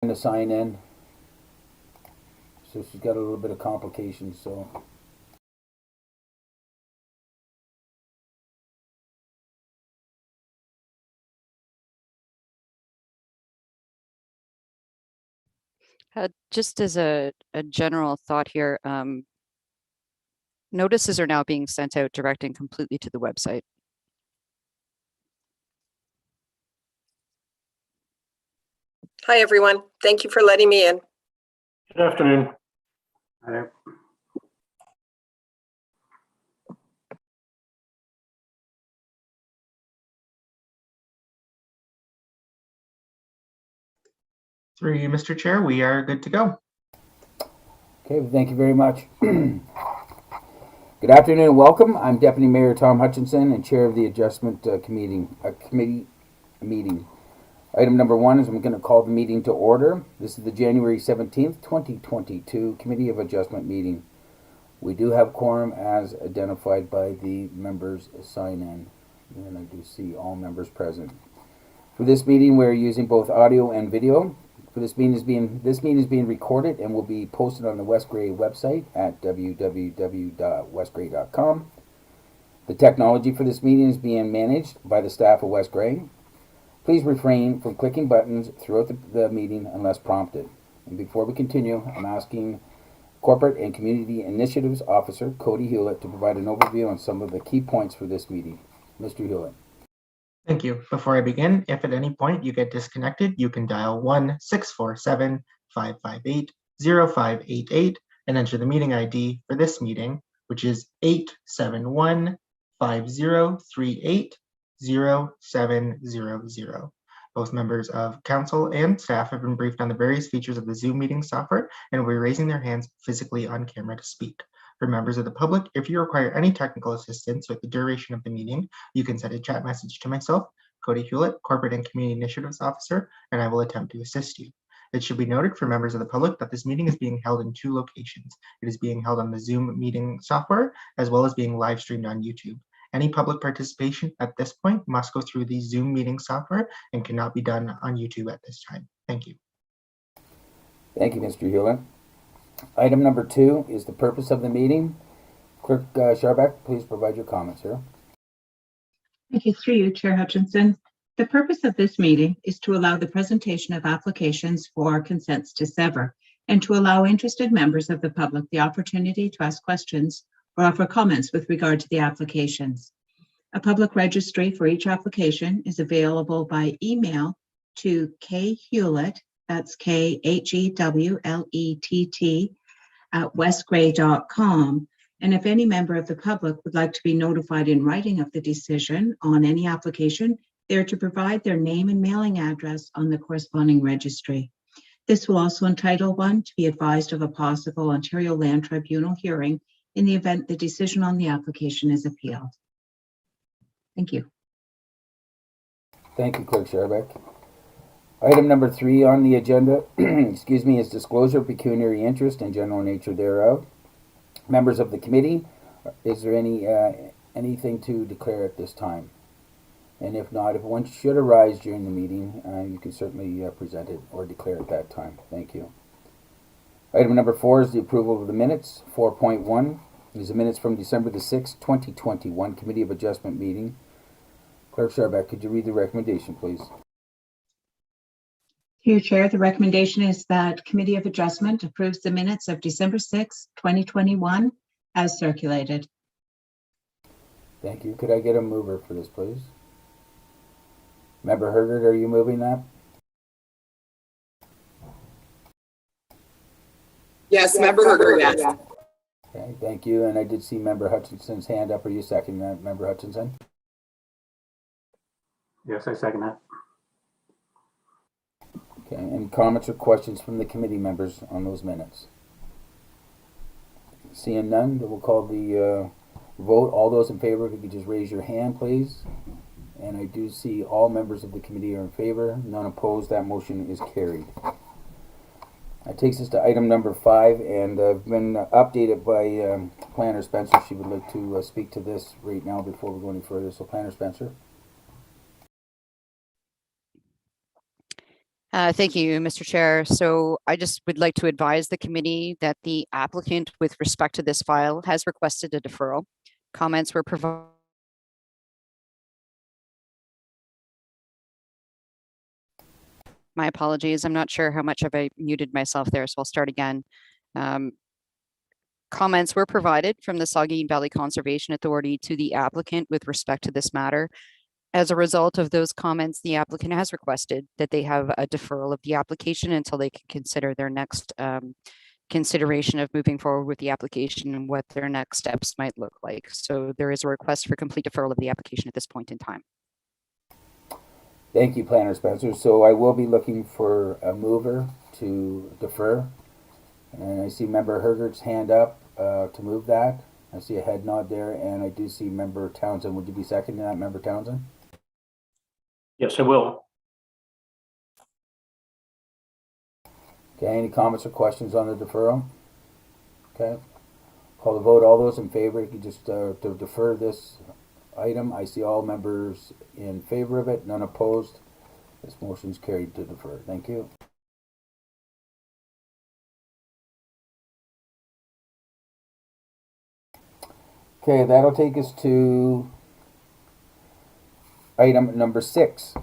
to sign in. So she's got a little bit of complications, so. Just as a general thought here, notices are now being sent out directing completely to the website. Hi, everyone. Thank you for letting me in. Good afternoon. Hi. Through you, Mr. Chair, we are good to go. Okay, well, thank you very much. Good afternoon and welcome. I'm Deputy Mayor Tom Hutchinson and Chair of the Adjustment Committee meeting. Item number 1 is I'm going to call the meeting to order. This is the January 17th, 2022 Committee of Adjustment meeting. We do have quorum as identified by the members sign in. And I do see all members present. For this meeting, we're using both audio and video. For this meeting is being recorded and will be posted on the West Grey website at www.westgrey.com. The technology for this meeting is being managed by the staff of West Grey. Please refrain from clicking buttons throughout the meeting unless prompted. And before we continue, I'm asking Corporate and Community Initiatives Officer Cody Hewlett to provide an overview on some of the key points for this meeting. Mr. Hewlett. Thank you. Before I begin, if at any point you get disconnected, you can dial 1-647-558-0588 and enter the meeting ID for this meeting, which is 871-5038-0700. Both members of council and staff have been briefed on the various features of the Zoom meeting software and will be raising their hands physically on camera to speak. For members of the public, if you require any technical assistance with the duration of the meeting, you can send a chat message to myself, Cody Hewlett, Corporate and Community Initiatives Officer, and I will attempt to assist you. It should be noted for members of the public that this meeting is being held in 2 locations. It is being held on the Zoom meeting software, as well as being live streamed on YouTube. Any public participation at this point must go through the Zoom meeting software and cannot be done on YouTube at this time. Thank you. Thank you, Mr. Hewlett. Item number 2 is the purpose of the meeting. Clerk Scharbeck, please provide your comments, sir. Thank you. Through you, Chair Hutchinson. The purpose of this meeting is to allow the presentation of applications for consents to sever and to allow interested members of the public the opportunity to ask questions or offer comments with regard to the applications. A public registry for each application is available by email to khewlett, that's KHEWLETT, at westgrey.com. And if any member of the public would like to be notified in writing of the decision on any application, they are to provide their name and mailing address on the corresponding registry. This will also entitle one to be advised of a possible Ontario Land Tribunal hearing in the event the decision on the application is appealed. Thank you. Thank you, Clerk Scharbeck. Item number 3 on the agenda, excuse me, is disclosure of pecuniary interest and general nature thereof. Members of the committee, is there anything to declare at this time? And if not, if one should arise during the meeting, you can certainly present it or declare at that time. Thank you. Item number 4 is the approval of the minutes. 4.1 is the minutes from December the 6th, 2021 Committee of Adjustment meeting. Clerk Scharbeck, could you read the recommendation, please? Through Chair, the recommendation is that Committee of Adjustment approves the minutes of December 6, 2021 as circulated. Thank you. Could I get a mover for this, please? Member Hergert, are you moving that? Yes, Member Hergert, yes. Okay, thank you. And I did see Member Hutchinson's hand up. Are you seconding that, Member Hutchinson? Yes, I second that. Okay, any comments or questions from the committee members on those minutes? Seeing none, then we'll call the vote. All those in favor, if you could just raise your hand, please. And I do see all members of the committee are in favor. None opposed. That motion is carried. That takes us to item number 5, and I've been updated by Planner Spencer. She would like to speak to this right now before we go any further. So, Planner Spencer. Thank you, Mr. Chair. So I just would like to advise the committee that the applicant with respect to this file has requested a deferral. Comments were provided. My apologies. I'm not sure how much have I muted myself there, so I'll start again. Comments were provided from the Saugeen Valley Conservation Authority to the applicant with respect to this matter. As a result of those comments, the applicant has requested that they have a deferral of the application until they can consider their next consideration of moving forward with the application and what their next steps might look like. So there is a request for complete deferral of the application at this point in time. Thank you, Planner Spencer. So I will be looking for a mover to defer. And I see Member Hergert's hand up to move that. I see a head nod there, and I do see Member Townsend. Would you be seconding that, Member Townsend? Yes, I will. Okay, any comments or questions on the deferral? Okay, call the vote. All those in favor, you can just to defer this item. I see all members in favor of it, none opposed. This motion is carried to defer. Thank you. Okay, that'll take us to item number 6,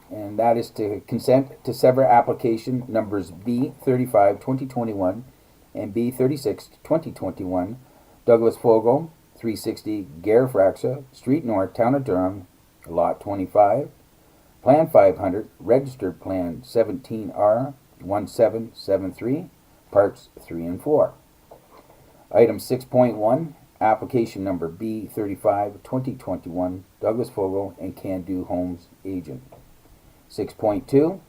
and that is to consent to sever application numbers B35 2021 and B36 2021, Douglas Fogel, 360 Garifraxa Street North, Town of Durham, Lot 25, Plan 500, Registered Plan 17R 1773, Parts 3 and 4. Item 6.1, application number B35 2021, Douglas Fogel and Can Do Homes agent. 6.2,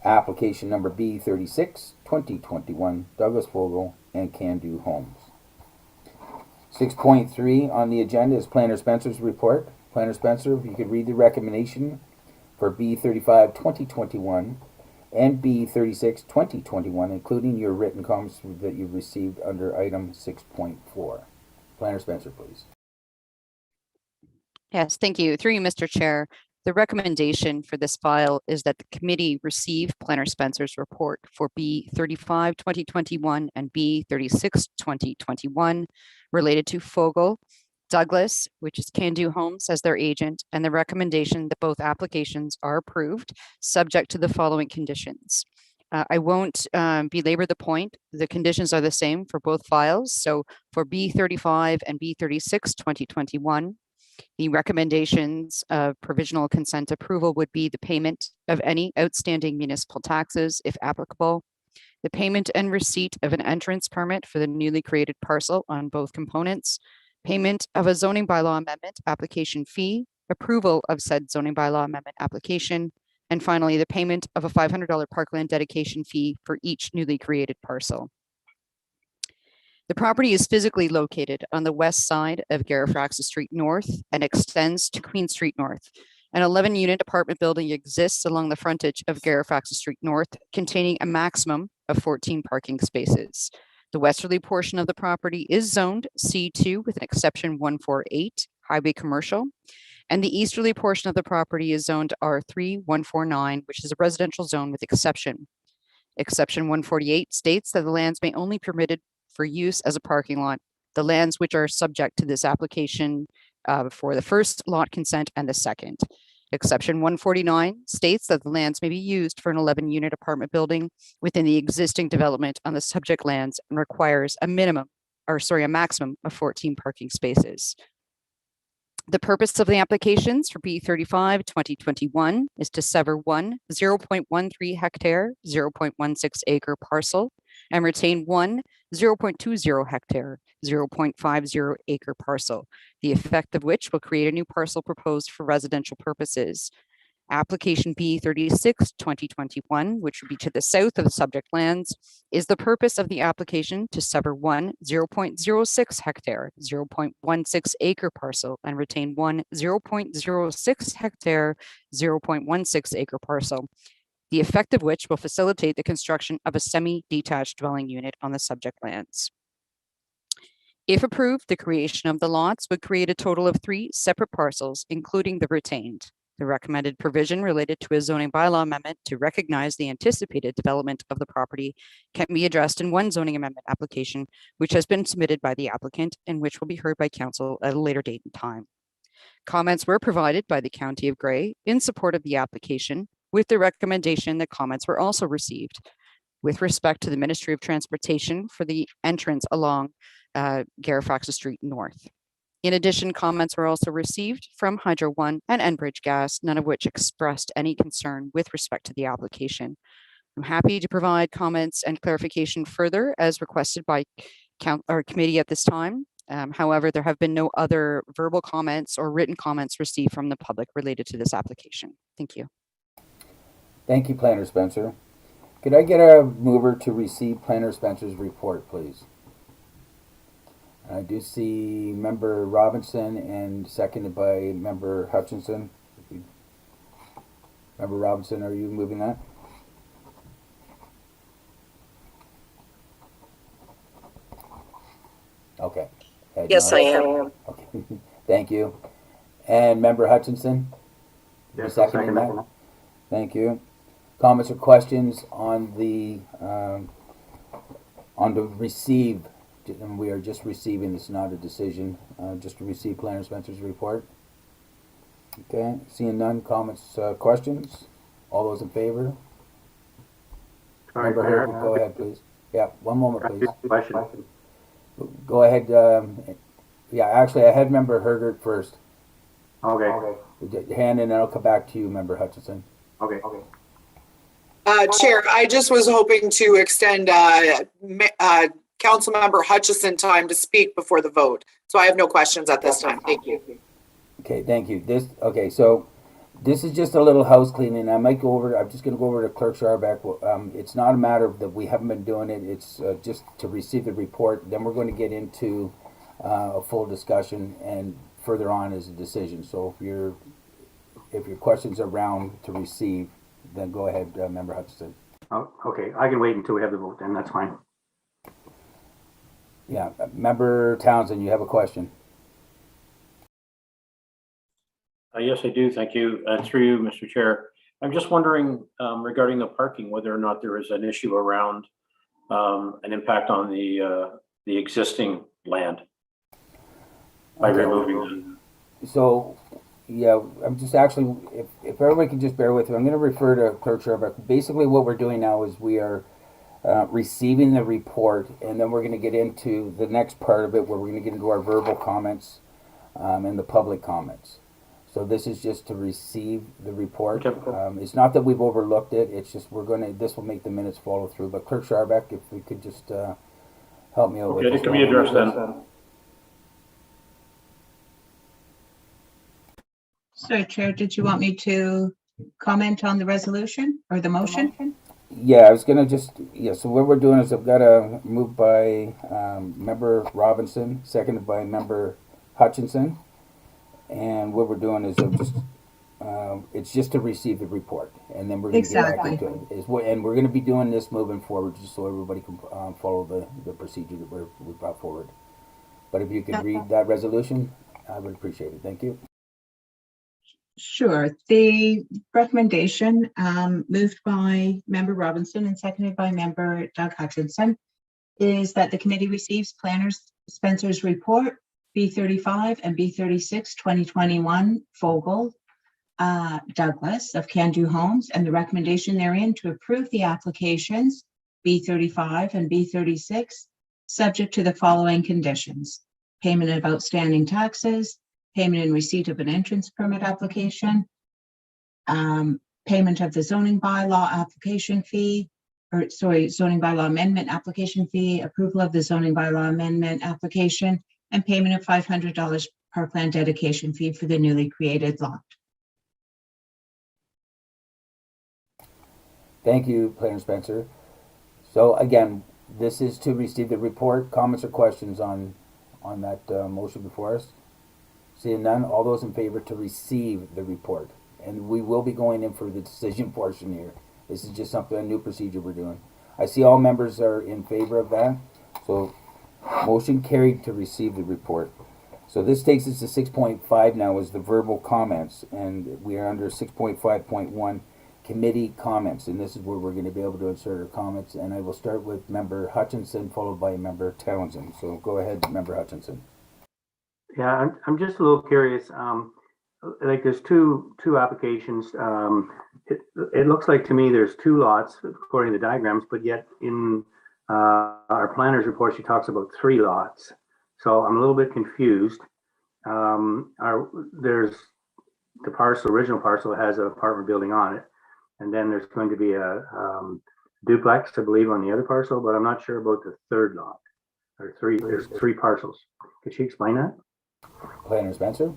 application number B36 2021, Douglas Fogel and Can Do Homes. 6.3 on the agenda is Planner Spencer's report. Planner Spencer, if you could read the recommendation for B35 2021 and B36 2021, including your written comments that you've received under item 6.4. Planner Spencer, please. Yes, thank you. Through you, Mr. Chair. The recommendation for this file is that the committee receive Planner Spencer's report for B35 2021 and B36 2021 related to Fogel, Douglas, which is Can Do Homes as their agent, and the recommendation that both applications are approved, subject to the following conditions. I won't belabor the point. The conditions are the same for both files. So for B35 and B36 2021, the recommendations of provisional consent approval would be the payment of any outstanding municipal taxes, if applicable, the payment and receipt of an entrance permit for the newly created parcel on both components, payment of a zoning bylaw amendment application fee, approval of said zoning bylaw amendment application, and finally, the payment of a $500 parkland dedication fee for each newly created parcel. The property is physically located on the west side of Garifraxa Street North and extends to Queen Street North. An 11-unit apartment building exists along the frontage of Garifraxa Street North, containing a maximum of 14 parking spaces. The westerly portion of the property is zoned C2 with an exception 148, highway commercial, and the easterly portion of the property is zoned R3 149, which is a residential zone with exception. Exception 148 states that the lands may only be permitted for use as a parking lot. The lands which are subject to this application for the first lot consent and the second. Exception 149 states that the lands may be used for an 11-unit apartment building within the existing development on the subject lands and requires a maximum of 14 parking spaces. The purpose of the applications for B35 2021 is to sever one 0.13 hectare, 0.16 acre parcel and retain one 0.20 hectare, 0.50 acre parcel, the effect of which will create a new parcel proposed for residential purposes. Application B36 2021, which would be to the south of the subject lands, is the purpose of the application to sever one 0.06 hectare, 0.16 acre parcel and retain one 0.06 hectare, 0.16 acre parcel, the effect of which will facilitate the construction of a semi-detached dwelling unit on the subject lands. If approved, the creation of the lots would create a total of 3 separate parcels, including the retained. The recommended provision related to a zoning bylaw amendment to recognize the anticipated development of the property can be addressed in one zoning amendment application, which has been submitted by the applicant and which will be heard by council at a later date and time. Comments were provided by the County of Grey in support of the application, with the recommendation that comments were also received with respect to the Ministry of Transportation for the entrance along Garifaxa Street North. In addition, comments were also received from Hydro One and Enbridge Gas, none of which expressed any concern with respect to the application. I'm happy to provide comments and clarification further as requested by our committee at this time. However, there have been no other verbal comments or written comments received from the public related to this application. Thank you. Thank you, Planner Spencer. Could I get a mover to receive Planner Spencer's report, please? I do see Member Robinson and seconded by Member Hutchinson. Member Robinson, are you moving that? Okay. Yes, I am. Okay. Thank you. And Member Hutchinson? Yes, Seconding that? Thank you. Comments or questions on the receive? And we are just receiving, this is not a decision, just to receive Planner Spencer's report. Okay, seeing none, comments, questions? All those in favor? Sorry, Member Mayor. Herb, go ahead, please. Yeah, one moment, please. Question. Go ahead. Yeah, actually, I had Member Hergert first. Okay. Hand, and then I'll come back to you, Member Hutchinson. Okay. Chair, I just was hoping to extend Councilmember Hutchison time to speak before the vote. So I have no questions at this time. Thank you. Okay, thank you. So this is just a little house cleaning. I'm just going to go over to Clerk Scharbeck. It's not a matter of that we haven't been doing it. It's just to receive the report. Then we're going to get into a full discussion, and further on is a decision. So if your questions are round to receive, then go ahead, Member Hutchinson. Oh, okay. I can wait until we have the vote, then that's fine. Yeah, Member Townsend, you have a question. Yes, I do. Thank you. Through you, Mr. Chair. I'm just wondering regarding the parking, whether or not there is an issue around an impact on the existing land by removing the. So, yeah, I'm just actually, if everybody can just bear with me, I'm going to refer to Clerk Sherbeck. Basically, what we're doing now is we are receiving the report, and then we're going to get into the next part of it, where we're going to get into our verbal comments and the public comments. So this is just to receive the report. Okay. It's not that we've overlooked it. It's just this will make the minutes follow through. But Clerk Sharbeck, if we could just help me out with Okay, this. it can be addressed then. So, Chair, did you want me to comment on the resolution or the motion? Yeah, I was gonna so what we're doing is I've got a move by Member Robinson, seconded by Member Hutchinson. And what we're doing is it's just to receive the report, and then we're going to get back into it. And we're going to be doing this moving forward, just so everybody can follow the procedure that we brought forward. But if you could read that resolution, I would appreciate it. Thank you. Sure. The recommendation moved by Member Robinson and seconded by Member Doug Hutchinson is that the committee receives Planner Spencer's report B35 and B36 2021 Fogel Douglas of Can Do Homes, and the recommendation therein to approve the applications B35 and B36 subject to the following conditions: payment of outstanding taxes, payment and receipt of an entrance permit application, payment of the zoning bylaw application fee, zoning bylaw amendment application fee, approval of the zoning bylaw amendment application, and payment of $500 per plan dedication fee for the newly created lot. Thank you, Planner Spencer. So again, this is to receive the report. Comments or questions on that motion before us? Seeing none, all those in favor to receive the report. And we will be going in for the decision portion here. This is just a new procedure we're doing. I see all members are in favor of that. So motion carried to receive the report. So this takes us to 6.5 now is the verbal comments, and we are under 6.5.1 committee comments, and this is where we're going to be able to insert our comments, and I will start with Member Hutchinson followed by Member Townsend. So go ahead, Member Hutchinson. Yeah, I'm just a little curious. Like there's two applications. It looks like to me there's two lots according to the diagrams, but yet in our planner's report she talks about 3 lots. So I'm a little bit confused. There's the original parcel has an apartment building on it, and then there's going to be a duplex, I believe, on the other parcel, but I'm not sure about the 3rd lot. There's 3 parcels. Could she explain that? Planner Spencer.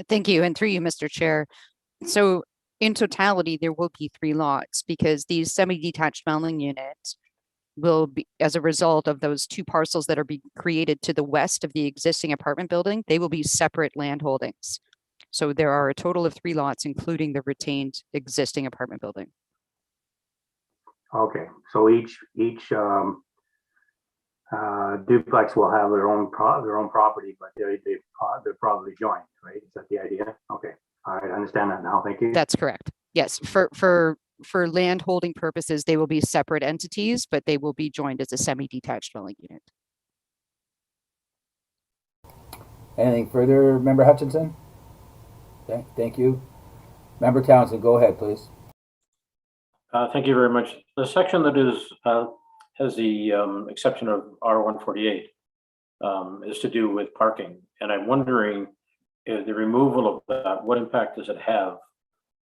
Thank you, and through you, Mr. Chair. So in totality, there will be 3 lots because these semi-detached dwelling units will be, as a result of those 2 parcels that are being created to the west of the existing apartment building, they will be separate land holdings. So there are a total of 3 lots, including the retained existing apartment building. Okay, so each duplex will have their own property, but they're probably joined, right? Is that the idea? Okay, all right, I understand that now. Thank you. That's correct. Yes, for land holding purposes, they will be separate entities, but they will be joined as a semi-detached dwelling unit. Anything further, Member Hutchinson? Okay, thank you. Member Townsend, go ahead, please. Thank you very much. The section that is has the exception of R148 is to do with parking, and I'm wondering if the removal of that, what impact does it have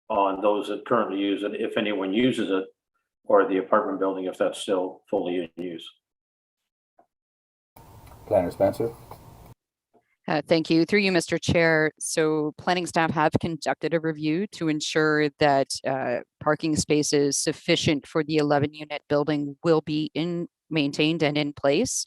on those that currently use it, if anyone uses it, or the apartment building if that's still fully in use? Planner Spencer. Thank you. Through you, Mr. Chair. So planning staff have conducted a review to ensure that parking spaces sufficient for the 11-unit building will be maintained and in place.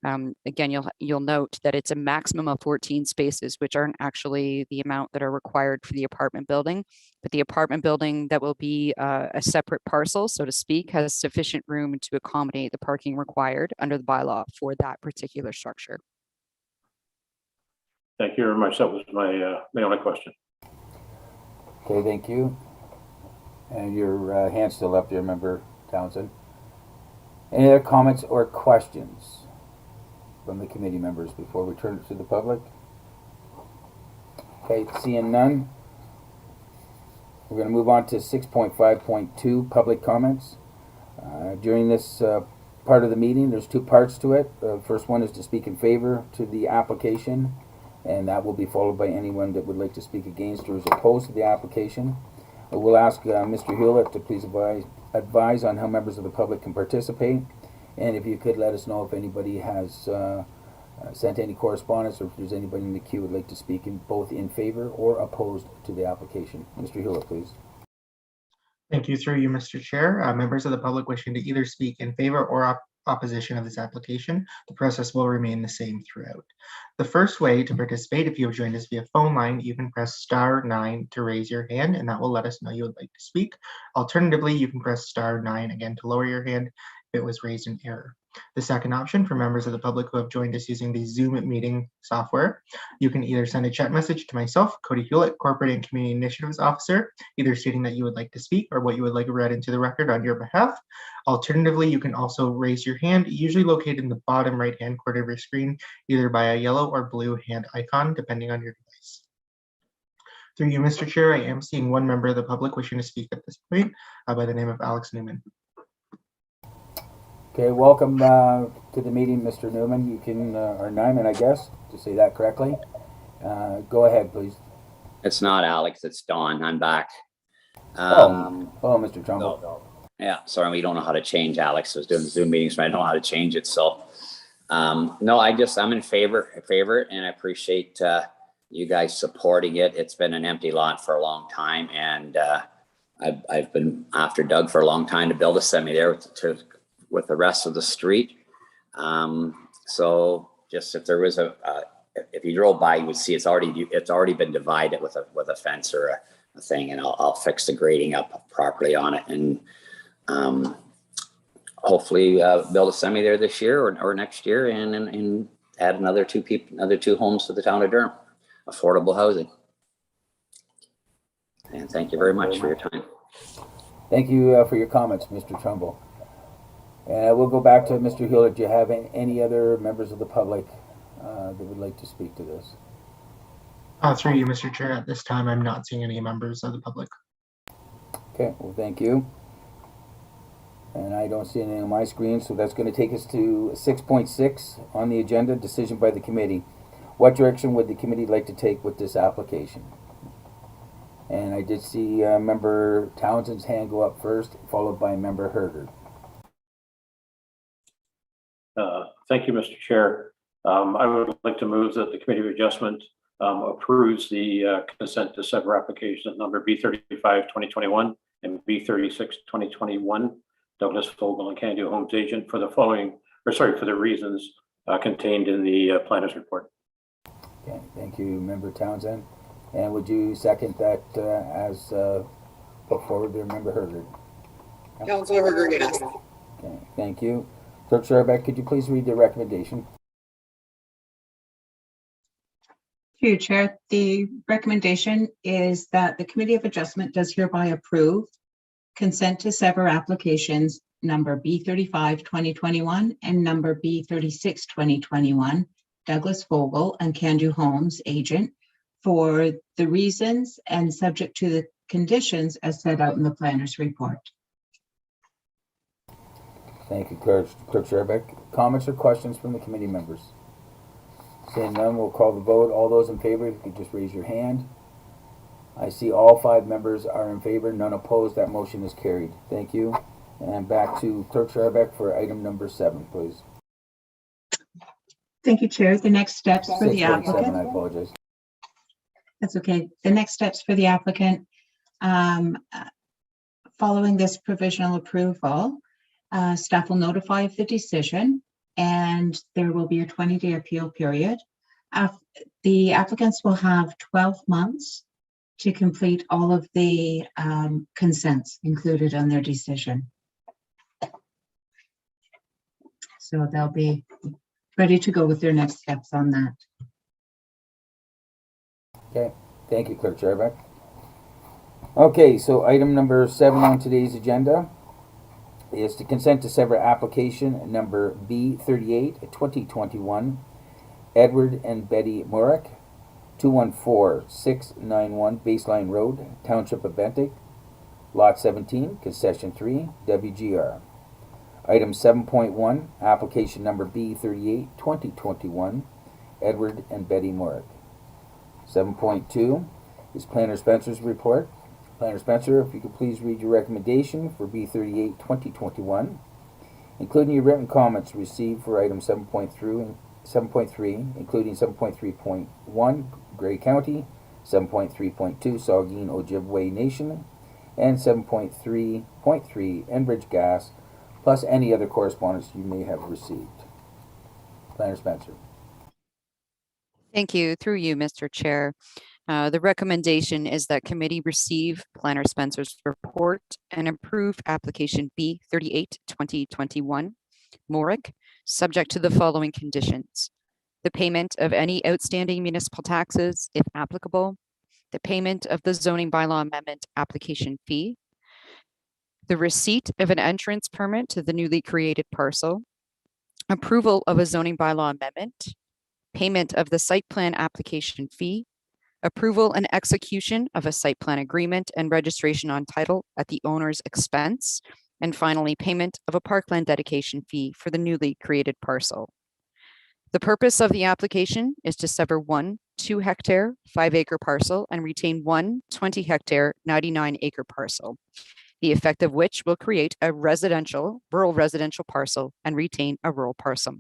Again, you'll note that it's a maximum of 14 spaces, which aren't actually the amount that are required for the apartment building. But the apartment building that will be a separate parcel, so to speak, has sufficient room to accommodate the parking required under the bylaw for that particular structure. Thank you very much. That was my only question. Okay, thank you. And your hand's still up there, Member Townsend. Any other comments or questions from the committee members before we turn it to the public? Okay, seeing none, we're going to move on to 6.5.2, public comments. During this part of the meeting, there's 2 parts to it. The first one is to speak in favor to the application, and that will be followed by anyone that would like to speak against or is opposed to the application. We'll ask Mr. Hewlett to please advise on how members of the public can participate, and if you could let us know if anybody has sent any correspondence or if there's anybody in the queue who would like to speak both in favor or opposed to the application. Mr. Hewlett, please. Thank you, through you, Mr. Chair. Members of the public wishing to either speak in favor or opposition of this application, the process will remain the same throughout. The first way to participate, if you have joined us via phone line, you can press *9 to raise your hand, and that will let us know you would like to speak. Alternatively, you can press *9 again to lower your hand if it was raised in error. The second option for members of the public who have joined us using the Zoom meeting software, you can either send a chat message to myself, Cody Hewlett, Corporate and Community Initiatives Officer, either stating that you would like to speak or what you would like read into the record on your behalf. Alternatively, you can also raise your hand, usually located in the bottom right-hand corner of your screen, either by a yellow or blue hand icon, depending on your device. Through you, Mr. Chair, I am seeing one member of the public wishing to speak at this point by the name of Alex Newman. Okay, welcome to the meeting, Mr. Newman. You can, or Nyman, I guess, to say that correctly. Go ahead, please. It's not Alex, it's Don. I'm back. Hello, Mr. Trumbull. Yeah, sorry, we don't know how to change Alex. I was doing Zoom meetings, but I don't know how to change it. So, no, I'm in favor, and I appreciate you guys supporting it. It's been an empty lot for a long time, and I've been after Doug for a long time to build a semi there with the rest of the street. So just if there was if you drove by, you would see it's already been divided with a fence or a thing, and I'll fix the grading up properly on it, and hopefully build a semi there this year or next year, and add another two homes to the town of Durham, affordable housing. And thank you very much for your time. Thank you for your comments, Mr. Trumbull. And we'll go back to Mr. Hewlett. Do you have any other members of the public that would like to speak to this? Through you, Mr. Chair, at this time, I'm not seeing any members of the public. Okay, well, thank you. And I don't see anything on my screen, so that's going to take us to 6.6 on the agenda, decision by the committee. What direction would the committee like to take with this application? And I did see Member Townsend's hand go up first, followed by Member Herder. Thank you, Mr. Chair. I would like to move that the Committee of Adjustment approves the consent to sever applications number B35-2021 and B36-2021, Douglas Fogel and Candu Homes Agent for the following, for the reasons contained in the planner's report. Okay, thank you, Member Townsend. And would you second that as put forward there, Member Herder? Councilor Herger, yes. Okay, thank you. Clerk Sarbeck, could you please read the recommendation? Through you, Chair, the recommendation is that the Committee of Adjustment does hereby approve consent to sever applications number B35-2021 and number B36-2021, Douglas Fogel and Candu Homes Agent, for the reasons and subject to the conditions as set out in the planner's report. Thank you, Clerk Sarbeck. Comments or questions from the committee members? Seeing none, we'll call the vote. All those in favor, if you could just raise your hand. I see all 5 members are in favor, none opposed. That motion is carried. Thank you. And back to Clerk Sarbeck for item number 7, please. Thank you, Chair. The next steps for the 6.7, applicant. I apologize. That's okay. The next steps for the applicant, following this provisional approval, staff will notify of the decision and there will be a 20-day appeal period. The applicants will have 12 months to complete all of the consents included on their decision. So they'll be ready to go with their next steps on that. Okay, thank you, Clerk Sarbeck. Okay, so item number 7 on today's agenda is to consent to sever application number B38-2021, Edward and Betty Murick, 214691 Baseline Road, Township of Bentinck, Lot 17, Concession 3, WGR. Item 7.1, application number B38-2021, Edward and Betty Murick. 7.2 is Planner Spencer's report. Planner Spencer, if you could please read your recommendation for B38-2021, including your written comments received for item 7.3, including 7.3.1, Grey County, 7.3.2, Saugeen Ojibwe Nation, and 7.3.3, Enbridge Gas, plus any other correspondence you may have received. Planner Spencer. Thank you. Through you, Mr. Chair. The recommendation is that committee receive Planner Spencer's report and approve application B38-2021, Morick, subject to the following conditions: the payment of any outstanding municipal taxes, if applicable, the payment of the zoning bylaw amendment application fee, the receipt of an entrance permit to the newly created parcel, approval of a zoning bylaw amendment, payment of the site plan application fee, approval and execution of a site plan agreement and registration on title at the owner's expense, and finally, payment of a parkland dedication fee for the newly created parcel. The purpose of the application is to sever one 2-hectare, 5-acre parcel and retain one 20-hectare, 99-acre parcel, the effect of which will create a rural residential parcel and retain a rural parcel.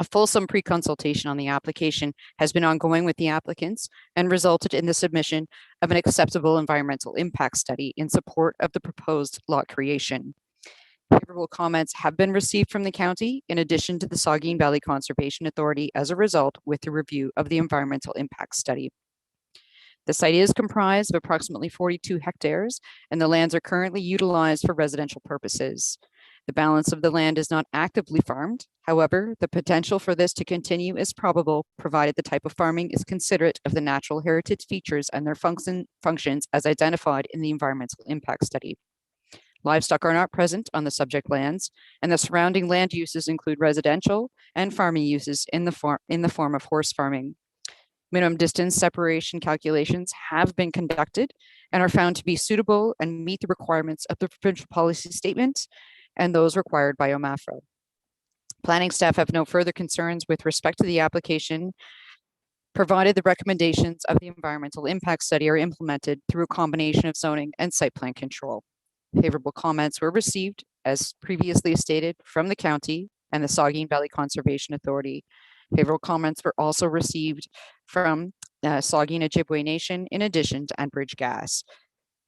A fulsome pre-consultation on the application has been ongoing with the applicants and resulted in the submission of an acceptable environmental impact study in support of the proposed lot creation. Favorable comments have been received from the county, in addition to the Saugeen Valley Conservation Authority, as a result with the review of the environmental impact study. The site is comprised of approximately 42 hectares, and the lands are currently utilized for residential purposes. The balance of the land is not actively farmed. However, the potential for this to continue is probable, provided the type of farming is considerate of the natural heritage features and their functions as identified in the environmental impact study. Livestock are not present on the subject lands, and the surrounding land uses include residential and farming uses in the form of horse farming. Minimum distance separation calculations have been conducted and are found to be suitable and meet the requirements of the provincial policy statement and those required by OMAFRA. Planning staff have no further concerns with respect to the application, provided the recommendations of the environmental impact study are implemented through a combination of zoning and site plan control. Favorable comments were received, as previously stated, from the county and the Saugeen Valley Conservation Authority. Favorable comments were also received from Saugeen Ojibwe Nation, in addition to Enbridge Gas.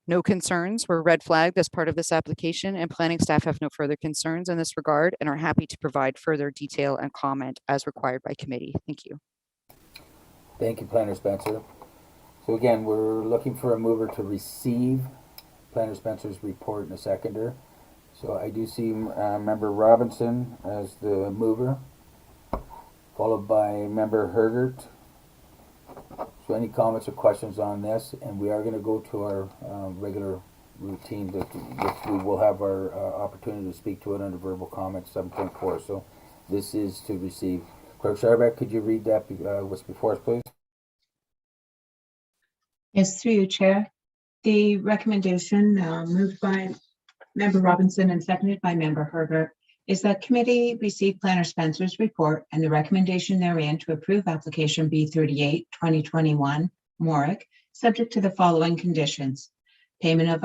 No concerns were red flagged as part of this application, and planning staff have no further concerns in this regard and are happy to provide further detail and comment as required by committee. Thank you. Thank you, Planner Spencer. So again, we're looking for a mover to receive Planner Spencer's report and a seconder. So I do see Member Robinson as the mover, followed by Member Hergert. So any comments or questions on this? And we are going to go to our regular routine, which we will have our opportunity to speak to it under verbal comments 7.4. So this is to receive. Clerk Scharbeck, could you read that what's before us, please? Yes, through you, Chair. The recommendation moved by Member Robinson and seconded by Member Herbert is that committee receive Planner Spencer's report and the recommendation therein to approve application B38 2021 Morick, subject to the following conditions: payment of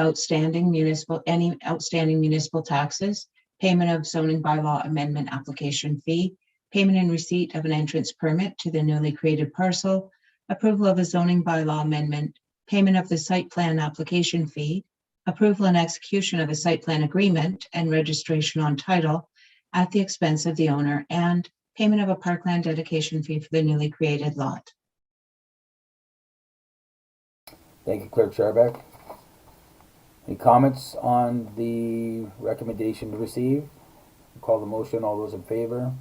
any outstanding municipal taxes, payment of zoning bylaw amendment application fee, payment and receipt of an entrance permit to the newly created parcel, approval of a zoning bylaw amendment, payment of the site plan application fee, approval and execution of a site plan agreement and registration on title at the expense of the owner, and payment of a parkland dedication fee for the newly created lot. Thank you, Clerk Scharbeck. Any comments on the recommendation to receive? Call the motion. All those in favor?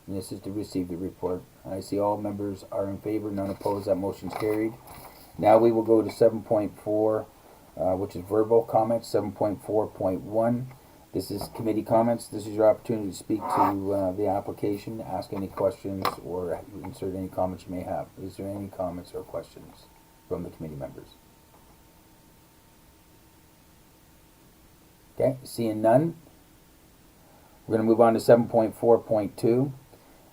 And this is to receive the report. I see all members are in favor, none opposed. That motion's carried. Now we will go to 7.4, which is verbal comments. 7.4.1. This is committee comments. This is your opportunity to speak to the application, ask any questions, or insert any comments you may have. Is there any comments or questions from the committee members? Okay, seeing none. We're going to move on to 7.4.2.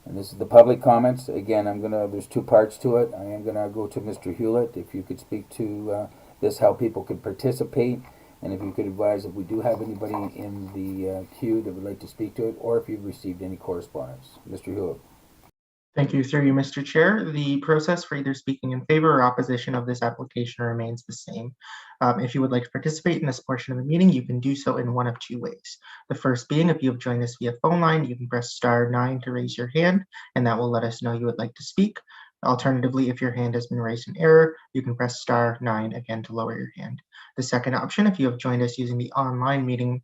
And this is the public comments. Again, there's two parts to it. I am gonna go to Mr. Hewlett. If you could speak to this, how people could participate, and if you could advise if we do have anybody in the queue that would like to speak to it, or if you've received any correspondence. Mr. Hewlett. Thank you, through you, Mr. Chair. The process for either speaking in favor or opposition of this application remains the same. If you would like to participate in this portion of the meeting, you can do so in one of two ways. The first being, if you have joined us via phone line, you can press *9 to raise your hand, and that will let us know you would like to speak. Alternatively, if your hand has been raised in error, you can press *9 again to lower your hand. The second option, if you have joined us using the online meeting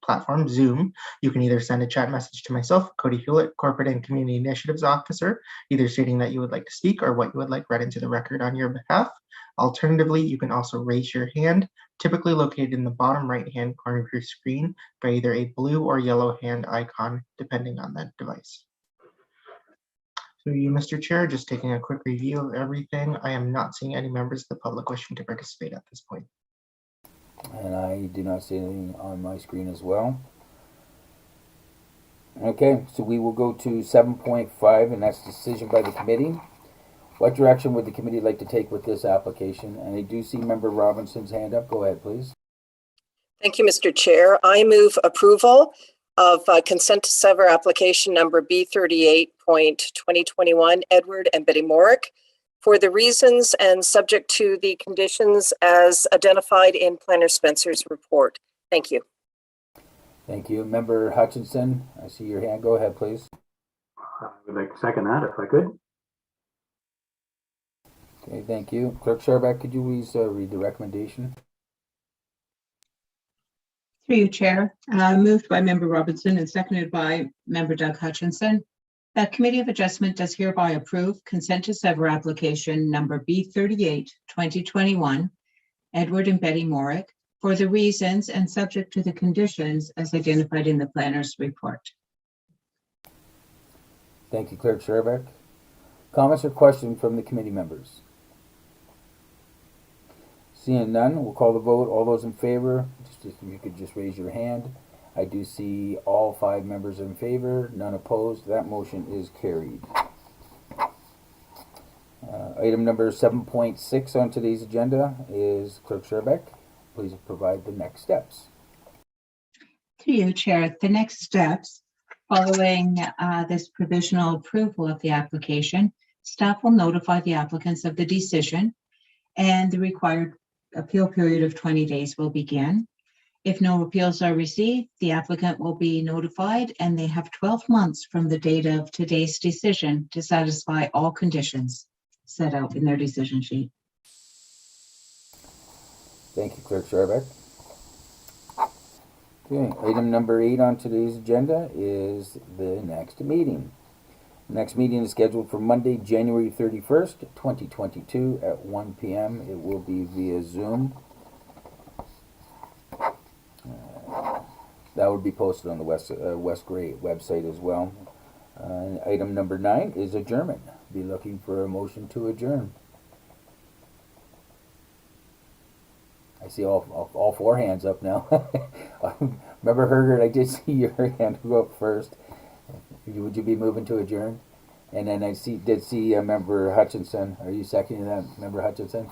platform, Zoom, you can either send a chat message to myself, Cody Hewlett, Corporate and Community Initiatives Officer, either stating that you would like to speak or what you would like read into the record on your behalf. Alternatively, you can also raise your hand, typically located in the bottom right-hand corner of your screen, by either a blue or yellow hand icon, depending on that device. Through you, Mr. Chair, just taking a quick review of everything. I am not seeing any members of the public wishing to participate at this point. And I do not see anything on my screen as well. Okay, so we will go to 7.5, and that's decision by the committee. What direction would the committee like to take with this application? And I do see Member Robinson's hand up. Go ahead, please. Thank you, Mr. Chair. I move approval of consent to sever application number B38.2021 Edward and Betty Morick for the reasons and subject to the conditions as identified in Planner Spencer's report. Thank you. Thank you. Member Hutchinson, I see your hand. Go ahead, please. I would like to second that if I could. Okay, thank you. Clerk Scharbeck, could you please read the recommendation? Through you, Chair. Moved by Member Robinson and seconded by Member Doug Hutchinson. That Committee of Adjustment does hereby approve consent to sever application number B38, 2021, Edward and Betty Morick, for the reasons and subject to the conditions as identified in the planner's report. Thank you, Clerk Sherbeck. Comments or questions from the committee members? Seeing none, we'll call the vote. All those in favor, if you could just raise your hand. I do see all 5 members in favor, none opposed. That motion is carried. Item number 7.6 on today's agenda is Clerk Sherbeck. Please provide the next steps. To you, Chair. The next steps following this provisional approval of the application, staff will notify the applicants of the decision and the required appeal period of 20 days will begin. If no appeals are received, the applicant will be notified and they have 12 months from the date of today's decision to satisfy all conditions set out in their decision sheet. Thank you, Clerk Sherbeck. Okay, item number 8 on today's agenda is the next meeting. The next meeting is scheduled for Monday, January 31st, 2022 at 1 p.m. It will be via Zoom. That would be posted on the West Gray website as well. And item number 9 is adjournment. Be looking for a motion to adjourn. I see all 4 hands up now. Member Hergert, I did see your hand go up first. Would you be moving to adjourn? And then I did see Member Hutchinson. Are you seconding that, Member Hutchinson?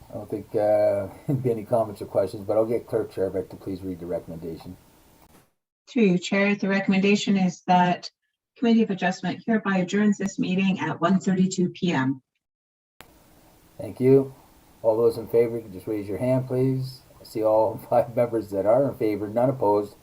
I don't think there'd be any comments or questions, but I'll get Clerk Sherbeck to please read the recommendation. Through you, Chair, the recommendation is that Committee of Adjustment hereby adjourns this meeting at 1:32 p.m. Thank you. All those in favor, you can just raise your hand, please. I see all 5 members that are in favor, none opposed.